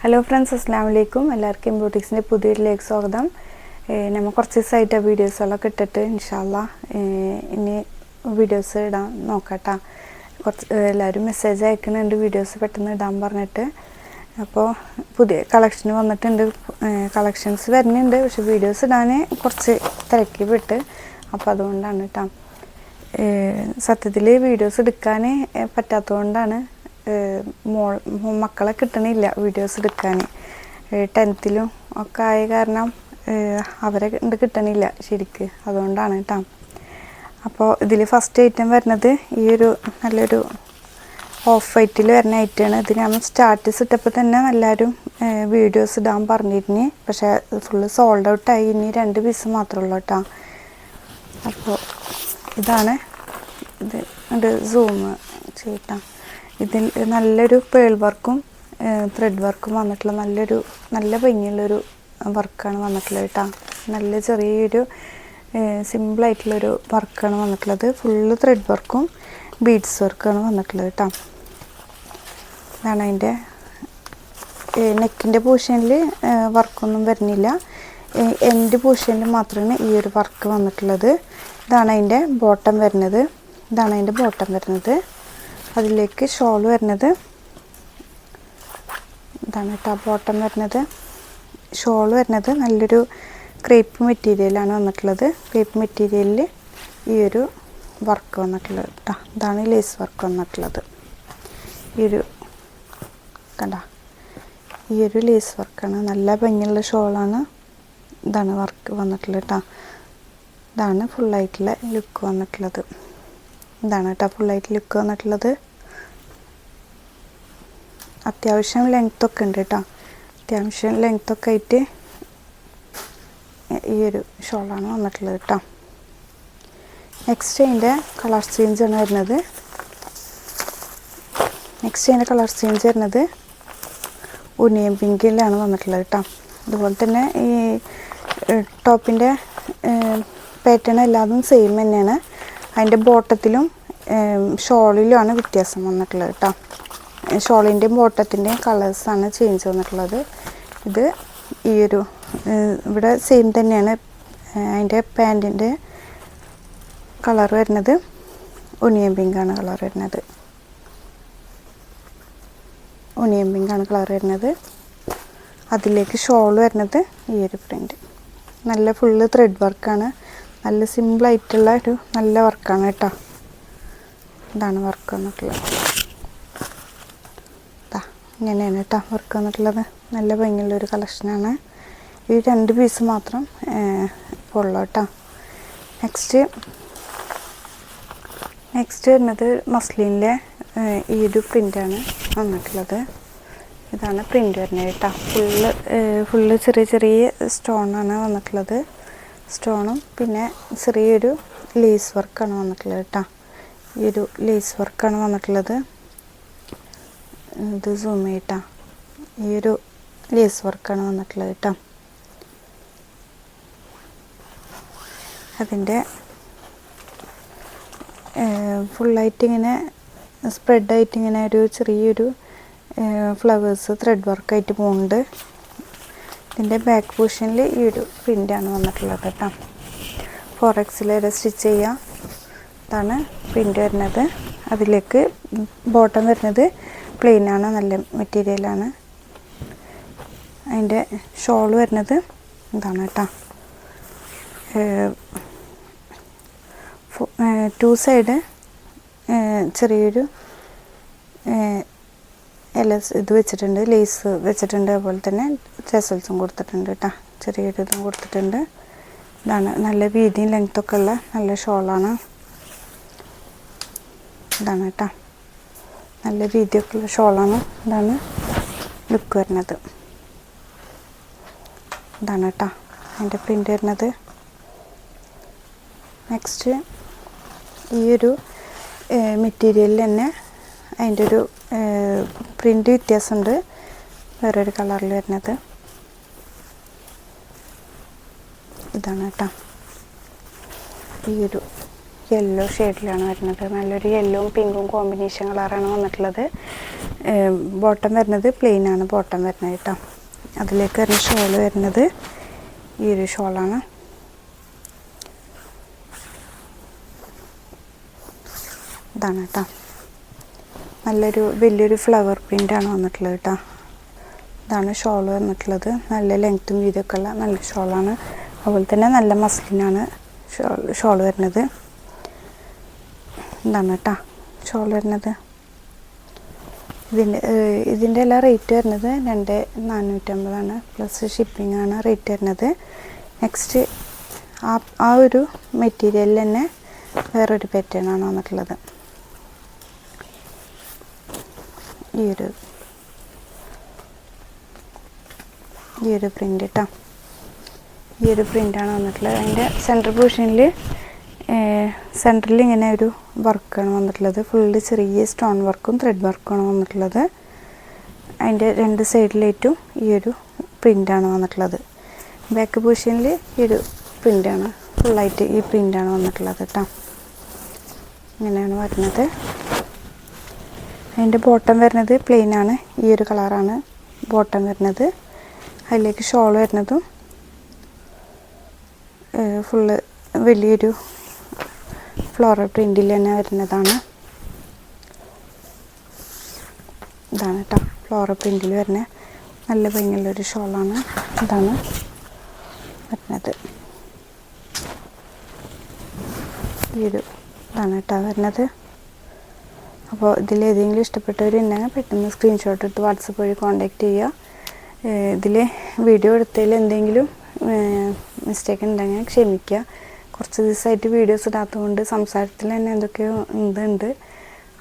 Hello friends, അസ്സലാമു അലൈക്കും. എല്ലാവർക്കും ബ്യൂട്ടിക്സിൻ്റെ പുതിയൊരിലേക്ക് സ്വാഗതം. നമ്മൾ കുറച്ച് ദിവസമായിട്ട് വീഡിയോസുകളൊക്കെ ഇട്ടിട്ട് ഇൻഷാ അല്ലാഹ് ഇനി വീഡിയോസ് ഇടാൻ നോക്കട്ടാ. കുറച്ച് എല്ലാവരും മെസ്സേജ് അയക്കുന്നുണ്ട് വീഡിയോസ് പെട്ടെന്ന് ഇടാൻ പറഞ്ഞിട്ട്. അപ്പോൾ പുതിയ കളക്ഷൻ വന്നിട്ടുണ്ട്, കളക്ഷൻസ് വരുന്നുണ്ട്. പക്ഷെ വീഡിയോസ് ഇടാൻ കുറച്ച് തിരക്കി വിട്ട്, അപ്പോൾ അതുകൊണ്ടാണ് കേട്ടോ. സത്യത്തിൽ വീഡിയോസ് എടുക്കാൻ പറ്റാത്തതുകൊണ്ടാണ്. മക്കളെ കിട്ടണില്ല വീഡിയോസ് എടുക്കാൻ. 10th ഒക്കെ ആയ കാരണം അവരെ കിട്ടണില്ല ശരിക്ക്, അതുകൊണ്ടാണ് കേട്ടോ. അപ്പോൾ ഇതിൽ ഫസ്റ്റ് ഐറ്റം വരുന്നത് ഈ ഒരു നല്ലൊരു ഓഫ് വൈറ്റിൽ വരുന്ന ഐറ്റമാണ്. ഇത് ഞാൻ സ്റ്റാറ്റസ് ഇട്ടപ്പോൾ തന്നെ എല്ലാവരും വീഡിയോസ് ഇടാൻ പറഞ്ഞിരുന്നു. പക്ഷേ ഫുള്ള് സോൾഡ് ഔട്ടായി. ഇനി 2 പീസ് മാത്രമേ ഉള്ളൂ കേട്ടോ. അപ്പോൾ ഇതാണ് ഇത് സൂം ചെയ്യട്ടാ. ഇതിൽ നല്ലൊരു പേൾ വർക്കും ത്രെഡ് വർക്കും വന്നിട്ടുള്ള നല്ല ഭംഗിയുള്ളൊരു വർക്കാണ് വന്നിട്ടുള്ളത് കേട്ടോ. നല്ല ചെറിയൊരു സിമ്പിളായിട്ടുള്ളൊരു വർക്കാണ് വന്നിട്ടുള്ളത്. ഫുള്ള് ത്രെഡ് വർക്കും ബീഡ്സ് വർക്കാണ് വന്നിട്ടുള്ളത് കേട്ടോ. ഇതാണ് അതിൻ്റെ നെക്കിൻ്റെ പോർഷനിൽ വർക്കൊന്നും വരുന്നില്ല. എൻഡ് പോർഷനിൽ മാത്രമാണ് ഈ ഒരു വർക്ക് വന്നിട്ടുള്ളത്. ഇതാണ് അതിൻ്റെ ബോട്ടം വരുന്നത്. അതിലേക്ക് ഷോൾ വരുന്നത് ഇതാണ് കേട്ടോ. ബോട്ടം വരുന്നത്, ഷോൾ വരുന്നത് നല്ലൊരു ക്രേപ്പ് മെറ്റീരിയലാണ് വന്നിട്ടുള്ളത്. ക്രേപ്പ് മെറ്റീരിയലിൽ ഈ ഒരു വർക്ക് വന്നിട്ടുള്ളത് കേട്ടോ. ഇതാണ് ലേസ് വർക്ക് വന്നിട്ടുള്ളത്. ഈ ഒരു ലേസ് വർക്കാണ്. നല്ല ഭംഗിയുള്ള ഷോളാണ്. ഇതാണ് വർക്ക് വന്നിട്ടുള്ളത് കേട്ടോ. ഇതാണ് ഫുള്ളായിട്ടുള്ള ലുക്ക് വന്നിട്ടുള്ളത്. അത്യാവശ്യം ലെങ്ത്തൊക്കെ ഉണ്ട് കേട്ടോ. അത്യാവശ്യം ലെങ്ത്തൊക്കെ ആയിട്ട് ഈ ഒരു ഷോളാണ് വന്നിട്ടുള്ളത് കേട്ടോ. നെക്സ്റ്റ് അതിൻ്റെ കളർ ചേഞ്ചാണ് വരുന്നത്. ഒനിയൻ പിങ്കിലാണ് വന്നിട്ടുള്ളത് കേട്ടോ. അതുപോലെ തന്നെ ഈ ടോപ്പിൻ്റെ പാറ്റേൺ എല്ലാതും സെയിം തന്നെയാണ്. അതിൻ്റെ ബോട്ടത്തിലും ഷോളിലുമാണ് വ്യത്യാസം വന്നിട്ടുള്ളത് കേട്ടോ. ഷോളിൻ്റെയും ബോട്ടത്തിൻ്റെയും കളേഴ്സാണ് ചേഞ്ച് വന്നിട്ടുള്ളത്. ഇത് ഈ ഒരു ഇവിടെ സെയിം തന്നെയാണ്. അതിൻ്റെ പാൻറ്റിൻ്റെ കളർ വരുന്നത് ഒനിയൻ പിങ്കാണ് കളർ വരുന്നത്. അതിലേക്ക് ഷോൾ വരുന്നത് ഈ ഒരു പ്രിൻ്റ്. നല്ല ഫുള്ള് ത്രെഡ് വർക്കാണ്. നല്ല സിമ്പിളായിട്ടുള്ള ഒരു നല്ല വർക്കാണ് കേട്ടോ. ഇതാണ് വർക്ക് വന്നിട്ടുള്ളത്. ഇങ്ങനെയാണ് കേട്ടോ വർക്ക് വന്നിട്ടുള്ളത്. നല്ല ഭംഗിയുള്ളൊരു കളക്ഷനാണ്. ഈ 2 പീസ് മാത്രം ഉള്ളൂ കേട്ടോ. നെക്സ്റ്റ് വരുന്നത് മസ്ലിനിലെ ഈ ഒരു പ്രിൻ്റാണ് വന്നിട്ടുള്ളത്. ഇതാണ് പ്രിൻ്റ് വരുന്നത് കേട്ടോ. ഫുള്ള് ചെറിയ സ്റ്റോണാണ് വന്നിട്ടുള്ളത്. സ്റ്റോണും പിന്നെ ചെറിയൊരു ലേസ് വർക്കാണ് വന്നിട്ടുള്ളത് കേട്ടോ. ഈ ഒരു ലേസ് വർക്കാണ് വന്നിട്ടുള്ളത്. ഇത് സൂം ചെയ്യട്ടാ. ഈ ഒരു ലേസ് വർക്കാണ് വന്നിട്ടുള്ളത് കേട്ടോ. അതിൻ്റെ ഫുള്ളായിട്ട് ഇങ്ങനെ സ്പ്രെഡായിട്ട് ഇങ്ങനെ ഒരു ചെറിയൊരു ഫ്ലവേഴ്സ് ത്രെഡ് വർക്കായിട്ട് പോകുന്നുണ്ട്. ഇതിൻ്റെ ബാക്ക് പോർഷനിൽ ഈ ഒരു പ്രിൻ്റാണ് വന്നിട്ടുള്ളത് കേട്ടോ. 4X വരെ സ്റ്റിച്ച് ചെയ്യാം. ഇതാണ് പ്രിൻ്റ് വരുന്നത്. അതിലേക്ക് ബോട്ടം വരുന്നത് പ്ലെയിനാണ്, നല്ല മെറ്റീരിയലാണ്. അതിൻ്റെ ഷോൾ വരുന്നത് ഇതാണ് കേട്ടോ. 2 സൈഡ് ചെറിയൊരു ഇത് വെച്ചിട്ടുണ്ട്, ലേസ് വെച്ചിട്ടുണ്ട്. അതുപോലെ തന്നെ ടെസൽസും കൊടുത്തിട്ടുണ്ട് കേട്ടോ. ചെറിയൊരു ഇതും കൊടുത്തിട്ടുണ്ട്. ഇതാണ് നല്ല വീതിയും ലെങ്ത്തൊക്കെ ഉള്ള നല്ല ഷോളാണ്. ഇതാണ് കേട്ടോ. നല്ല വീതിയൊക്കെ ഉള്ള ഷോളാണ്. ഇതാണ് ലുക്ക് വരുന്നത്. ഇതാണ് കേട്ടോ അതിൻ്റെ പ്രിൻ്റ് വരുന്നത്. നെക്സ്റ്റ് ഈ ഒരു മെറ്റീരിയലിൽ തന്നെ അതിൻ്റെ ഒരു പ്രിൻ്റ് വ്യത്യാസമുണ്ട്. വേറൊരു കളറിൽ വരുന്നത് ഇതാണ് കേട്ടോ. ഈ ഒരു യെല്ലോ ഷെയ്ഡിലാണ് വരുന്നത്. നല്ലൊരു യെല്ലോവും പിങ്കും കോമ്പിനേഷൻ കളറാണ് വന്നിട്ടുള്ളത്. ബോട്ടം വരുന്നത് പ്ലെയിൻ ആണ് ബോട്ടം വരുന്നത് കേട്ടോ. അതിലേക്ക് വരുന്ന ഷോൾ വരുന്നത് ഈ ഒരു ഷോളാണ്. ഇതാണ് കേട്ടോ. നല്ലൊരു വലിയൊരു ഫ്ലവർ പ്രിൻ്റാണ് വന്നിട്ടുള്ളത് കേട്ടോ. ഇതാണ് ഷോൾ വന്നിട്ടുള്ളത്. നല്ല ലെങ്ത്തും വീതിയൊക്കെ ഉള്ള നല്ല ഷോളാണ്. അതുപോലെ തന്നെ നല്ല മസ്ലിനാണ് ഷോൾ വരുന്നത്. ഇതാണ് കേട്ടോ ഷോൾ വരുന്നത്. ഇതിൻ്റെ എല്ലാ റേറ്റ് വരുന്നത് 2450 പ്ലസ് ഷിപ്പിംഗ് ആണ് റേറ്റ് വരുന്നത്. നെക്സ്റ്റ് ആ ഒരു മെറ്റീരിയലിൽ തന്നെ വേറൊരു പാറ്റേൺ ആണ് വന്നിട്ടുള്ളത്. ഈ ഒരു പ്രിൻ്റ് കേട്ടോ. ഈ ഒരു പ്രിൻ്റാണ് വന്നിട്ടുള്ളത്. അതിൻ്റെ സെൻറ്റർ പൊസിഷനിൽ സെൻറ്ററിൽ ഇങ്ങനെ ഒരു വർക്കാണ് വന്നിട്ടുള്ളത്. ഫുള്ള് ചെറിയ സ്റ്റോൺ വർക്കും ത്രെഡ് വർക്കുമാണ് വന്നിട്ടുള്ളത്. അതിൻ്റെ രണ്ട് സൈഡിലേറ്റും ഈ ഒരു പ്രിൻ്റാണ് വന്നിട്ടുള്ളത്. ബാക്ക് പൊസിഷനിൽ ഈ ഒരു പ്രിൻ്റാണ് ഫുള്ളായിട്ട് ഈ പ്രിൻ്റാണ് വന്നിട്ടുള്ളത് കേട്ടോ. ഇങ്ങനെയാണ് വരുന്നത്. അതിൻ്റെ ബോട്ടം വരുന്നത് പ്ലെയിൻ ആണ്. ഈ ഒരു കളറാണ് ബോട്ടം വരുന്നത്. അതിലേക്ക് ഷോൾ വരുന്നതും ഫുള്ള് വലിയൊരു ഫ്ലോറൽ പ്രിൻറ്റിൽ തന്നെ വരുന്നതാണ്. ഇതാണ് കേട്ടോ ഫ്ലോറൽ പ്രിൻറ്റിൽ വരുന്ന നല്ല ഭംഗിയുള്ളൊരു ഷോളാണ്. ഇതാണ് വരുന്നത്. ഇതാണ് കേട്ടോ വരുന്നത്. അപ്പോൾ ഇതിലേതെങ്കിലും ഇഷ്ടപ്പെട്ടവരുണ്ടെങ്കിൽ പെട്ടെന്ന് സ്ക്രീൻഷോട്ട് എടുത്ത് വാട്സപ്പ് വഴി കോൺടാക്റ്റ് ചെയ്യുക. ഇതിൽ വീഡിയോ എടുത്തതിൽ എന്തെങ്കിലും മിസ്റ്റേക്ക് ഉണ്ടെങ്കിൽ ക്ഷമിക്കുക. കുറച്ച് ദിവസമായിട്ട് വീഡിയോസ് ഇടാത്തതുകൊണ്ട് സംസാരത്തിൽ തന്നെ എന്തൊക്കെയോ ഇതുണ്ട്.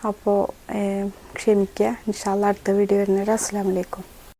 അപ്പോൾ ക്ഷമിക്കുക. ഇൻഷാ അല്ലാഹ് അടുത്ത വീഡിയോ വരുന്നത്. അസ്സലാമു അലൈക്കും.